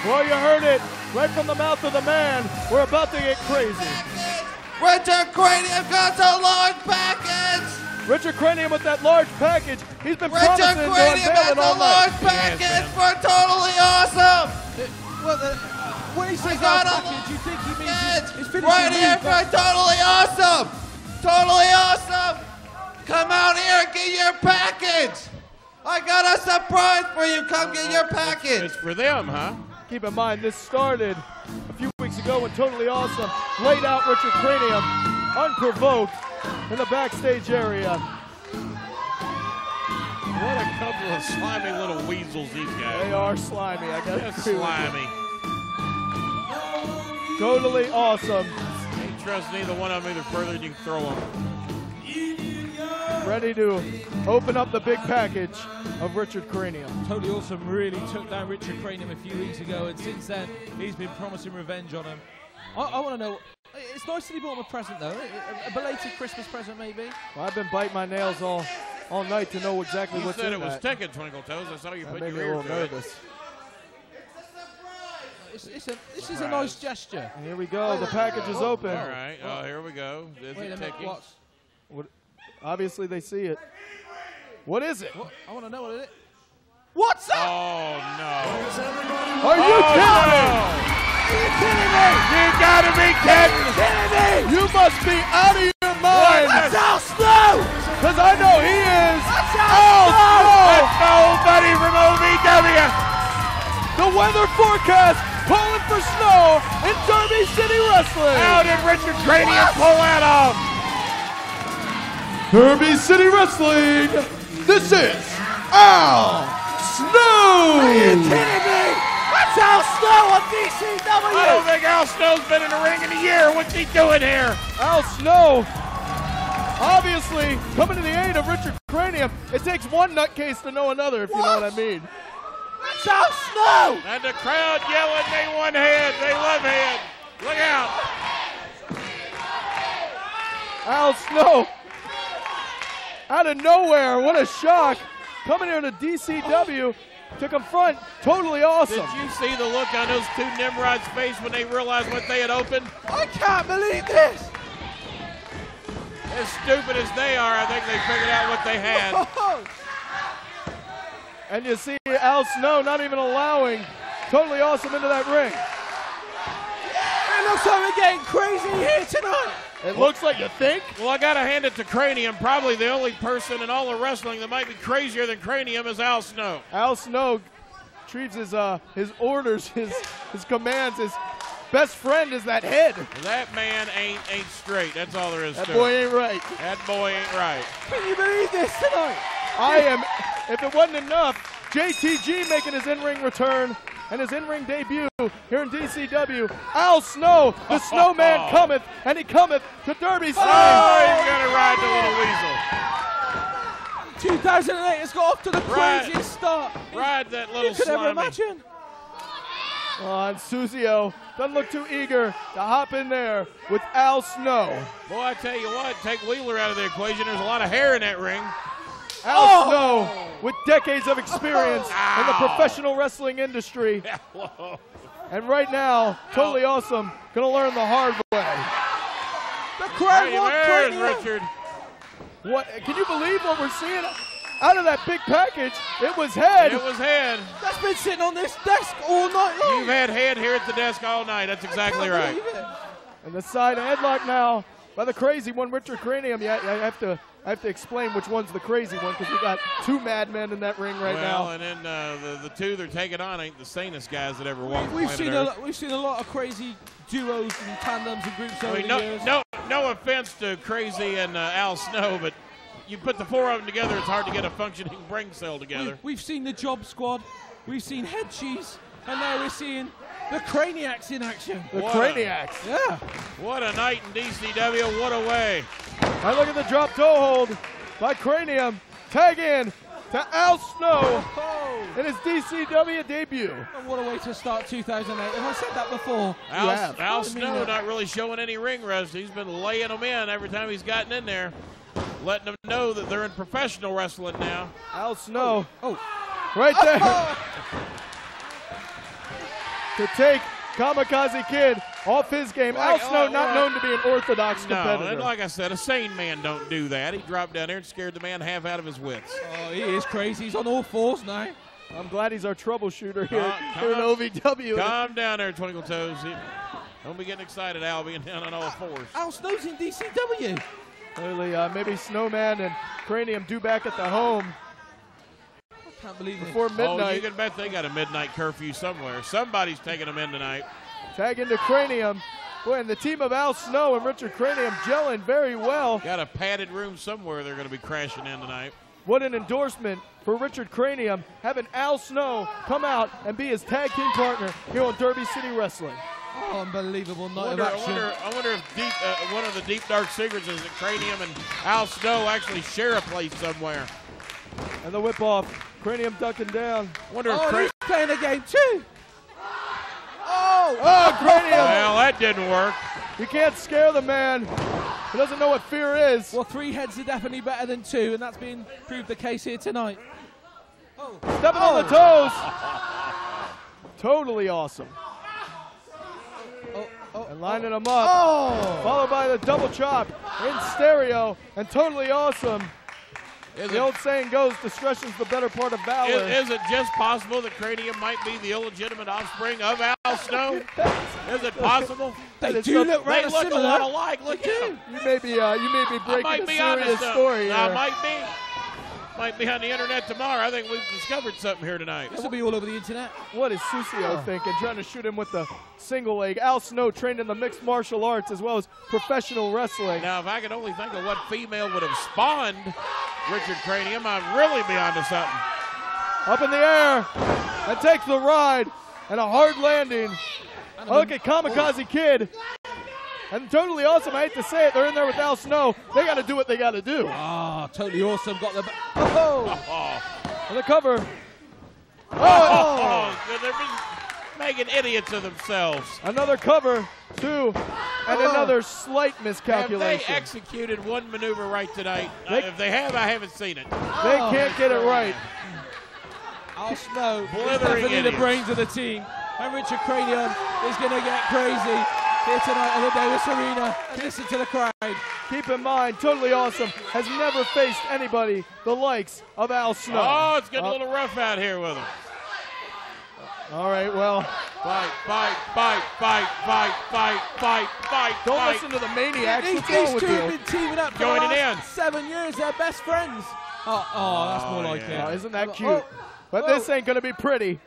Well, you heard it right from the mouth of the man. We're about to get crazy. Richard Cranium got a large package. Richard Cranium with that large package. He's been Richard promising to Cranium unveil has it a all large night. package for Totally Awesome. When he says got our a package, you think he means it's finishing right here league, for Totally Awesome. Totally Awesome. Come out here and get your package. I got a surprise for you. Come get your package. It's for them, huh? Keep in mind, this started a few weeks ago when Totally Awesome laid out Richard Cranium unprovoked in the backstage area. What a couple of slimy little weasels these guys. They are slimy, I gotta Just agree with slimy. you. Totally Awesome. Ain't trust neither one of them either further than you can throw them. Ready to open up the big package of Richard Cranium. Totally Awesome really took down Richard Cranium a few weeks ago, and since then he's been promising revenge on him. I want to know, it's nice that he bought him a present though, a belated Christmas present maybe. Well, I've been biting my nails all night to know exactly You what's said in it was that. Tekken, Twinkle Toes. I saw you That put made me your a ear little to it. nervous. This is a nice gesture. And here we go, the package is open. All right, here we go. Is Wait a it minute, ticking? What, obviously they see it. What is it? I want to know what it is. What's that? Oh, no. Are you kidding me? Are you kidding me? You gotta be kidding! You must be out of your mind. That's Al Snow! Because I know he is. That's Al Snow! That's nobody from OVW! The weather forecast calling for snow in Derby City Wrestling. How did Richard Cranium pull that off? Derby City Wrestling. This is Al Snow. Are you kidding me? That's Al Snow on DCW! I don't think Al Snow's been in the ring in a year. What's he doing here? Al Snow, obviously coming to the aid of Richard Cranium. It takes one nutcase to know another, if you know what I mean. That's Al Snow! And the crowd yelling, they want head, they love head. Look out. Al Snow, out of nowhere, what a shock. Coming here to DCW to confront Totally Awesome. Did you see the look on those two Nimrod's face when they realized what they had opened? I can't believe this! As stupid as they are, I think they figured out what they had. And you see Al Snow not even allowing Totally Awesome into that ring. It looks like we're getting crazy here tonight! It looks like, you think? Well, I got to hand it to Cranium. Probably the only person in all of wrestling that might be crazier than Cranium is Al Snow. Al Snow treats his orders, his commands, his best friend is that head. That man ain't straight. That's all there is That to boy it. ain't right. That boy ain't right. Can you believe this tonight? I am, if it wasn't enough, JTG making his in-ring return and his in-ring debut here in DCW. Al Snow, the snowman cometh, and he cometh to Derby City. Oh, he's going to ride the little weasel. 2008 has got off to the craziest start. Ride that little You could ever slimy. imagine. And Suzio doesn't look too eager to hop in there with Al Snow. Boy, I tell you what, take Wheeler out of the equation. There's a lot of hair in that ring. Al Snow with decades of experience in the professional wrestling industry. And right now, Totally Awesome gonna learn the hard way. The crowd Hey, wants there's Cranium. Richard. What? Can you believe what we're seeing out of that big package? It was head. It was head. That's been sitting on this desk all night long. You've had head here at the desk all night. That's exactly I right. can't believe it. And the side headlock now by the crazy one, Richard Cranium. Yeah, I have to explain which one's the crazy one because we got two madmen in that ring right now. And then the two they're taking on ain't the sanest guys that ever walked. We've planet seen Earth. we've seen a lot of crazy duos and tandems and groups over I mean, the years. no offense to Crazy and Al Snow, but you put the four of them together, it's hard to get a functioning brain cell together. We've seen the Job Squad, we've seen Head Cheese, and now we're seeing the Craniacs in action. The Craniacs. Yeah. What a night in DCW, what a way. And look at the drop toe hold by Cranium. Tag in to Al Snow in his DCW debut. And what a way to start 2008. And I said that before. Al Snow not really showing any ring rust. He's been laying them in every time he's gotten in there, letting them know that they're in professional wrestling now. Al Snow. Oh. Right there. to take Kamikaze Kid off his game. Al Snow not known to be an orthodox competitor. And like I said, a sane man don't do that. He dropped down there and scared the man half out of his wits. Oh, he is crazy. He's on all fours now. I'm glad he's our troubleshooter here in OVW. Calm down there, Twinkle Toes. Don't be getting excited, Al, being down on all fours. Al Snow's in DCW. Clearly, maybe Snowman and Cranium due back at the home. I can't believe it. Before midnight. Oh, you can bet they got a midnight curfew somewhere. Somebody's taking them in tonight. Tag into Cranium. Boy, and the team of Al Snow and Richard Cranium gelling very well. Got a padded room somewhere they're going to be crashing in tonight. What an endorsement for Richard Cranium, having Al Snow come out and be his tag team partner here on Derby City Wrestling. Oh, unbelievable night of action. I wonder if one of the deep dark secrets is that Cranium and Al Snow actually share a place somewhere. And the whip off, Cranium ducking down. Wonder Oh, if he's playing a game too. Oh, Cranium! Well, that didn't work. You can't scare the man. He doesn't know what fear is. Well, 3 heads are definitely better than 2, and that's been proved the case here tonight. Oh. Stepping on the toes. Totally awesome. And lining them up. Followed by the double chop in stereo. And totally awesome. The old saying goes, discretion's the better part of valor. Is it just possible that Cranium might be the illegitimate offspring of Al Snow? Is it possible? They do look They rather look a similar. lot alike. Look at them. You may be breaking a serious honest, story I here. might be on the internet tomorrow. I think we've discovered something here tonight. This will be all over the internet. What is Susio thinking? Trying to shoot him with the single leg. Al Snow trained in the mixed martial arts as well as professional wrestling. Now, if I could only think of what female would have spawned Richard Cranium, I'd really be onto something. Up in the air and takes the ride and a hard landing. Look at Kamikaze Kid. And totally awesome. I hate to say it. They're in there with Al Snow. They got to do what they got to do. Ah, totally awesome. Got the And the cover. They're making idiots of themselves. Another cover, 2, and another slight miscalculation. Have they executed one maneuver right tonight? If they have, I haven't seen it. They can't get it right. Al Snow is Blithering definitely the idiots. brains of the team. And Richard Cranium is going to get crazy here tonight at the Davis Arena. Listen to the crowd. Keep in mind, totally awesome has never faced anybody the likes of Al Snow. Oh, it's getting a little rough out here with them. All right, well. Fight. Don't listen to the maniacs. These What's wrong two with have you? been teaming up for the Joining last in. 7 years. They're best friends. Oh, that's more like yeah. it. Isn't that cute? But this ain't going to be pretty.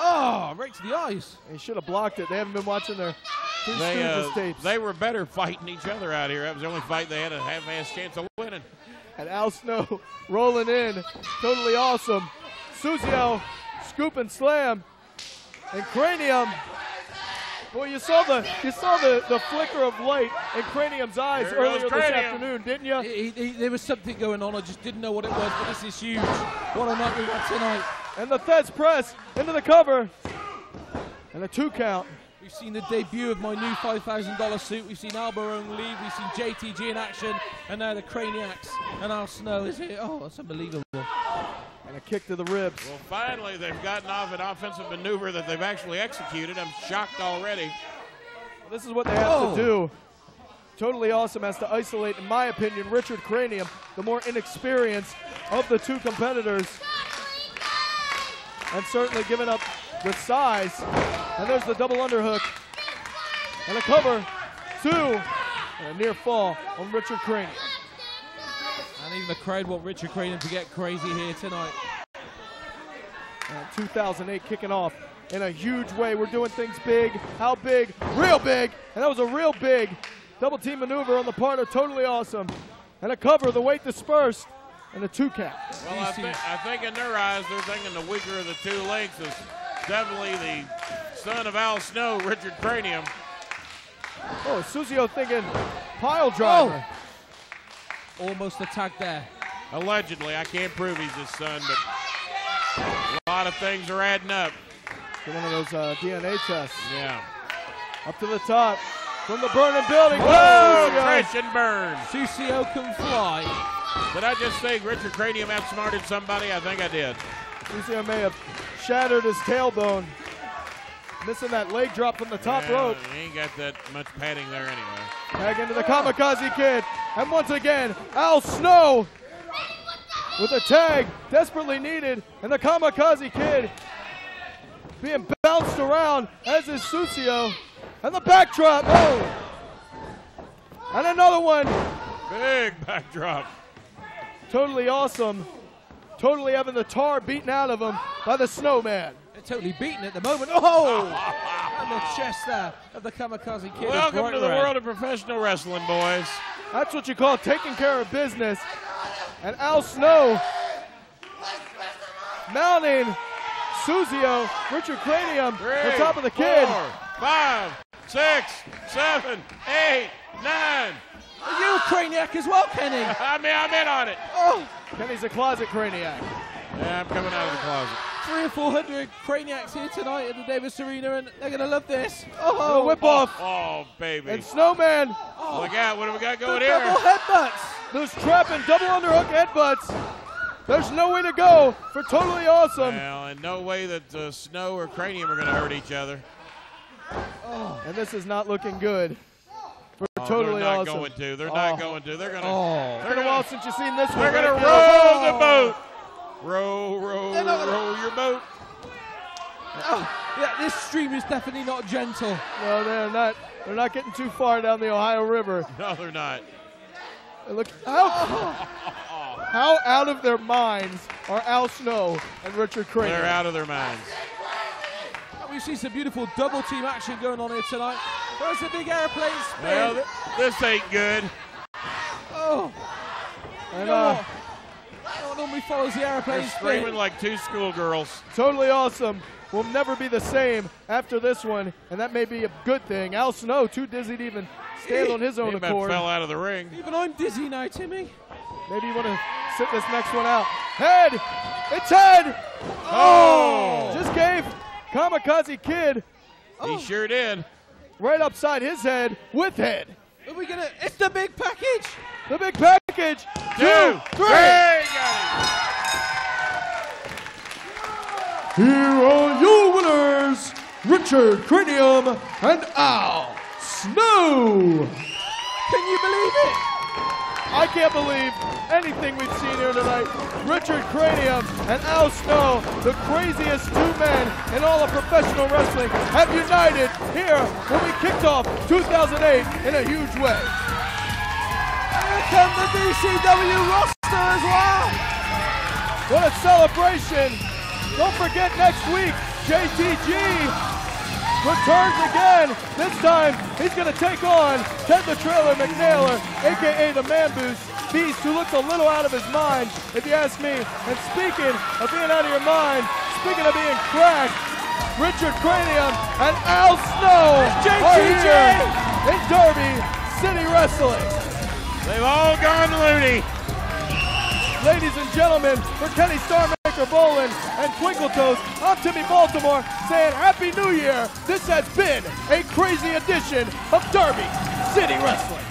Oh, right to the eyes. They should have blocked it. They haven't been watching their Three Stooges tapes. They were better fighting each other out here. That was the only fight they had a half-ass chance of winning. And Al Snow rolling in. Totally awesome. Susio, scoop and slam. And Cranium. Boy, you saw the flicker of light in Cranium's eyes There earlier goes this Cranium. afternoon, didn't you? There was something going on. I just didn't know what it was, but this is huge. What a night we got tonight. And the Feds press into the cover. And a 2 count. We've seen the debut of my new $5,000 suit. We've seen Albarone leave. We've seen JTG in action. And now the Craniacs and Al Snow is here. Oh, that's unbelievable. And a kick to the ribs. Well, finally, they've gotten off an offensive maneuver that they've actually executed. I'm shocked already. This is what they have to do. Totally awesome has to isolate, in my opinion, Richard Cranium, the more inexperienced of the 2 competitors. And certainly giving up the size. And there's the double underhook. And a cover, 2. And a near fall on Richard Cranium. And even the crowd want Richard Cranium to get crazy here tonight. And 2008 kicking off in a huge way. We're doing things big. How big? Real big. And that was a real big double team maneuver on the part of Totally Awesome. And a cover, the weight dispersed, and a 2 count. Well, I think in their eyes, they're thinking the weaker of the 2 links is definitely the son of Al Snow, Richard Cranium. Oh, Susio thinking pile driver. Almost attacked there. Allegedly, I can't prove he's his son, but a lot of things are adding up. Get one of those DNA tests. Yeah. Up to the top from the burning building. Whoa, Susio. crash and burn. Susio can fly. Did I just say Richard Cranium outsmarted somebody? I think I did. Susio may have shattered his tailbone. Missing that leg drop from the top rope. He ain't got that much padding there anyway. Tag into the Kamikaze Kid. And once again, Al Snow with a tag desperately needed. And the Kamikaze Kid being bounced around, as is Sucio. And the backdrop. Oh! And another one. Big backdrop. Totally awesome. Totally having the tar beaten out of him by the Snowman. They're totally beaten at the moment. Oh! And the chest there of the Kamikaze Kid. Welcome to the world of professional wrestling, boys. That's what you call taking care of business. And Al Snow mounting Sucio, Richard Cranium, on top of the Kid. 4, 5, 6, 7, 8, 9. You Craniac as well, Kenny. I'm in on it. Oh! Kenny's a closet Craniac. Yeah, I'm coming out of the closet. 300 or 400 Craniacs here tonight at the Davis Arena, and they're going to love this. Oh, the whip off. Oh, baby. And Snowman. Look out, what do we got going The here? double headbutts. Those trapping double underhook headbutts. There's no way to go for Totally Awesome. Well, and no way that Snow or Cranium are going to hurt each other. And this is not looking good for Totally they're not Awesome. going to. They're not going to. They're going to. Oh. It's been a while since you've seen this one. They're going to right row there. the boat. Row, row, row your boat. Oh, yeah, this stream is definitely not gentle. No, they're not. They're not getting too far down the Ohio River. No, they're not. Look how out of their minds are Al Snow and Richard Cranium. They're out of their minds. We see some beautiful double team action going on here tonight. There's a big airplane spin. Well, this ain't good. Oh, And you know what? No one normally follows the airplane They're spin. screaming like two schoolgirls. Totally Awesome will never be the same after this one, and that may be a good thing. Al Snow, too dizzy to even stand on his own He about accord. fell out of the ring. Even I'm dizzy now, Timmy. Maybe you want to sit this next one out. Head! It's head! Oh! Just gave Kamikaze Kid He sure did. right upside his head with head. Are we gonna? It's the big package. The big package. 2, 3. Got Here are your winners, Richard Cranium and Al Snow. Can you believe it? I can't believe anything we've seen here tonight. Richard Cranium and Al Snow, the craziest two men in all of professional wrestling, have united here when we kicked off 2008 in a huge way. Here come the DCW roster as well. What a celebration. Don't forget next week, JTG returns again. This time, he's going to take on Ted the Trailer McNailer, a.k.a. the Man Beast, who looks a little out of his mind, if you ask me. And speaking of being out of your mind, speaking of being cracked, Richard Cranium and Al Snow are here in Derby City Wrestling. They've all gone loony. Ladies and gentlemen, for Kenny Starmaker Bolin and Twinkle Toes, I'm Timmy Baltimore saying Happy New Year. This has been a crazy edition of Derby City Wrestling.